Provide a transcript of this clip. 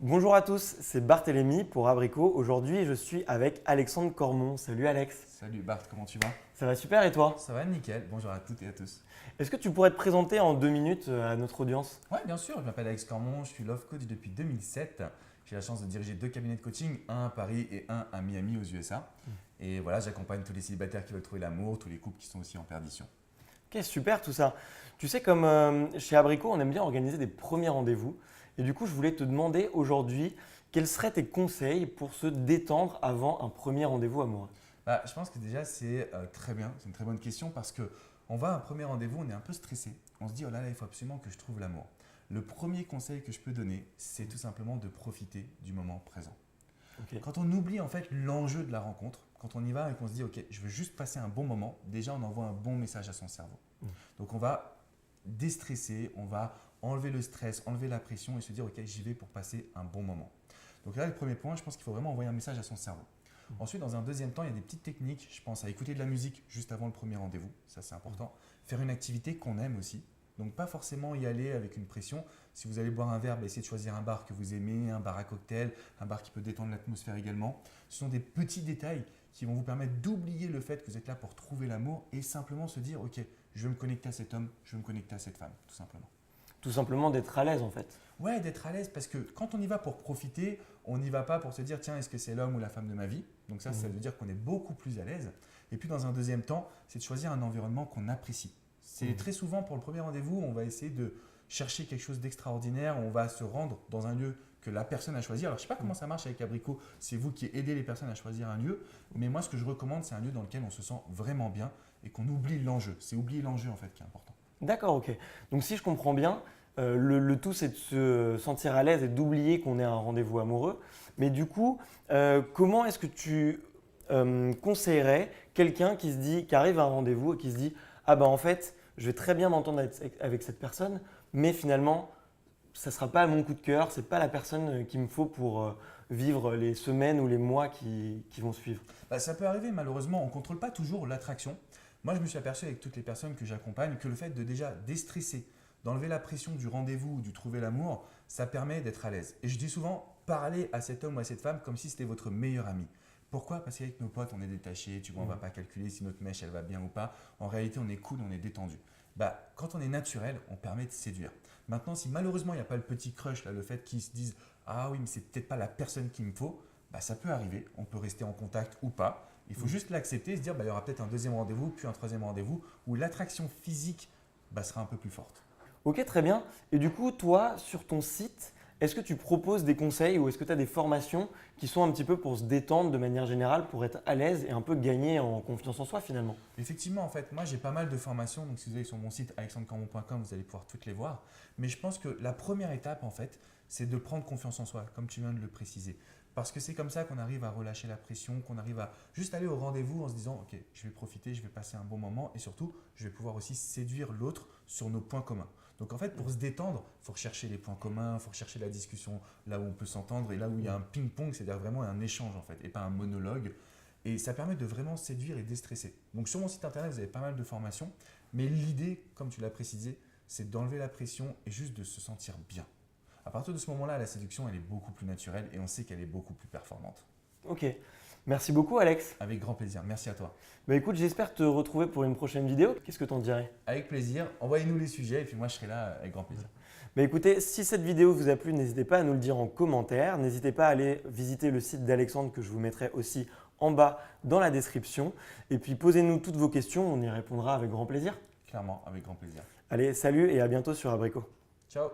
Bonjour à tous, c'est Barthélémy pour Abricot. Aujourd'hui, je suis avec Alexandre Cormon. Salut Alex. Salut Bart, comment tu vas? Ça va super et toi? Ça va nickel, bonjour à toutes et à tous. Est-ce que tu pourrais te présenter en 2 minutes à notre audience? Ouais, bien sûr, je m'appelle Alex Cormon, je suis Love Coach depuis 2007. J'ai la chance de diriger 2 cabinets de coaching, un à Paris et un à Miami aux USA. Et voilà, j'accompagne tous les célibataires qui veulent trouver l'amour, tous les couples qui sont aussi en perdition. Ok, super tout ça. Tu sais, comme chez Abricot, on aime bien organiser des premiers rendez-vous. Et du coup, je voulais te demander aujourd'hui, quels seraient tes conseils pour se détendre avant un premier rendez-vous amoureux? Je pense que déjà c'est très bien, c'est une très bonne question parce que on va à un premier rendez-vous, on est un peu stressé. On se dit, oh là là, il faut absolument que je trouve l'amour. Le premier conseil que je peux donner, c'est tout simplement de profiter du moment présent. Ok. Quand on oublie en fait l'enjeu de la rencontre, quand on y va et qu'on se dit ok, je veux juste passer un bon moment, déjà on envoie un bon message à son cerveau. Donc on va déstresser, on va enlever le stress, enlever la pression et se dire ok, j'y vais pour passer un bon moment. Donc là, le premier point, je pense qu'il faut vraiment envoyer un message à son cerveau. Ensuite, dans un deuxième temps, il y a des petites techniques. Je pense à écouter de la musique juste avant le premier rendez-vous, ça c'est important. Faire une activité qu'on aime aussi. Donc pas forcément y aller avec une pression. Si vous allez boire un verre, essayez de choisir un bar que vous aimez, un bar à cocktail, un bar qui peut détendre l'atmosphère également. Ce sont des petits détails qui vont vous permettre d'oublier le fait que vous êtes là pour trouver l'amour et simplement se dire ok, je veux me connecter à cet homme, je veux me connecter à cette femme, tout simplement. Tout simplement d'être à l'aise en fait. Ouais, d'être à l'aise parce que quand on y va pour profiter, on n'y va pas pour se dire tiens, est-ce que c'est l'homme ou la femme de ma vie? Donc ça veut dire qu'on est beaucoup plus à l'aise. Et puis dans un deuxième temps, c'est de choisir un environnement qu'on apprécie. C'est très souvent pour le premier rendez-vous, on va essayer de chercher quelque chose d'extraordinaire, on va se rendre dans un lieu que la personne a choisi. Alors je ne sais pas comment ça marche avec Abricot, c'est vous qui aidez les personnes à choisir un lieu, mais moi ce que je recommande, c'est un lieu dans lequel on se sent vraiment bien et qu'on oublie l'enjeu. C'est oublier l'enjeu en fait qui est important. D'accord, ok. Donc si je comprends bien, le tout c'est de se sentir à l'aise et d'oublier qu'on est à un rendez-vous amoureux. Mais du coup, comment est-ce que tu conseillerais quelqu'un qui arrive à un rendez-vous et qui se dit ah ben en fait, je vais très bien m'entendre avec cette personne, mais finalement, ça ne sera pas mon coup de cœur, ce n'est pas la personne qu'il me faut pour vivre les semaines ou les mois qui vont suivre. Ça peut arriver, malheureusement, on ne contrôle pas toujours l'attraction. Moi, je me suis aperçu avec toutes les personnes que j'accompagne que le fait de déjà déstresser, d'enlever la pression du rendez-vous ou du trouver l'amour, ça permet d'être à l'aise. Et je dis souvent, parlez à cet homme ou à cette femme comme si c'était votre meilleur ami. Pourquoi? Parce qu'avec nos potes, on est détaché, tu vois, on ne va pas calculer si notre mèche, elle va bien ou pas. En réalité, on est cool, on est détendu. Quand on est naturel, on permet de séduire. Maintenant, si malheureusement, il n'y a pas le petit crush, là, le fait qu'ils se disent « Ah oui, mais c'est peut-être pas la personne qu'il me faut », ça peut arriver. On peut rester en contact ou pas. Il faut juste l'accepter et se dire il y aura peut-être un deuxième rendez-vous, puis un troisième rendez-vous, où l'attraction physique sera un peu plus forte. Ok, très bien. Et du coup, toi, sur ton site, est-ce que tu proposes des conseils ou est-ce que tu as des formations qui sont un petit peu pour se détendre de manière générale, pour être à l'aise et un peu gagner en confiance en soi finalement? Effectivement, en fait, moi j'ai pas mal de formations. Donc si vous allez sur mon site alexandrecormon.com, vous allez pouvoir toutes les voir. Mais je pense que la première étape, en fait, c'est de prendre confiance en soi, comme tu viens de le préciser. Parce que c'est comme ça qu'on arrive à relâcher la pression, qu'on arrive à juste aller au rendez-vous en se disant ok, je vais profiter, je vais passer un bon moment et surtout, je vais pouvoir aussi séduire l'autre sur nos points communs. Donc en fait, pour se détendre, il faut rechercher les points communs, il faut rechercher la discussion là où on peut s'entendre et là où il y a un ping-pong, c'est-à-dire vraiment un échange en fait et pas un monologue. Et ça permet de vraiment séduire et déstresser. Donc sur mon site internet, vous avez pas mal de formations, mais l'idée, comme tu l'as précisé, c'est d'enlever la pression et juste de se sentir bien. À partir de ce moment-là, la séduction, elle est beaucoup plus naturelle et on sait qu'elle est beaucoup plus performante. Ok. Merci beaucoup Alex. Avec grand plaisir. Merci à toi. Écoute, j'espère te retrouver pour une prochaine vidéo. Qu'est-ce que t'en dirais? Avec plaisir. Envoyez-nous les sujets et puis moi, je serai là avec grand plaisir. Écoutez, si cette vidéo vous a plu, n'hésitez pas à nous le dire en commentaire. N'hésitez pas à aller visiter le site d'Alexandre que je vous mettrai aussi en bas dans la description. Et puis posez-nous toutes vos questions, on y répondra avec grand plaisir. Clairement, avec grand plaisir. Allez, salut et à bientôt sur Abricot. Ciao.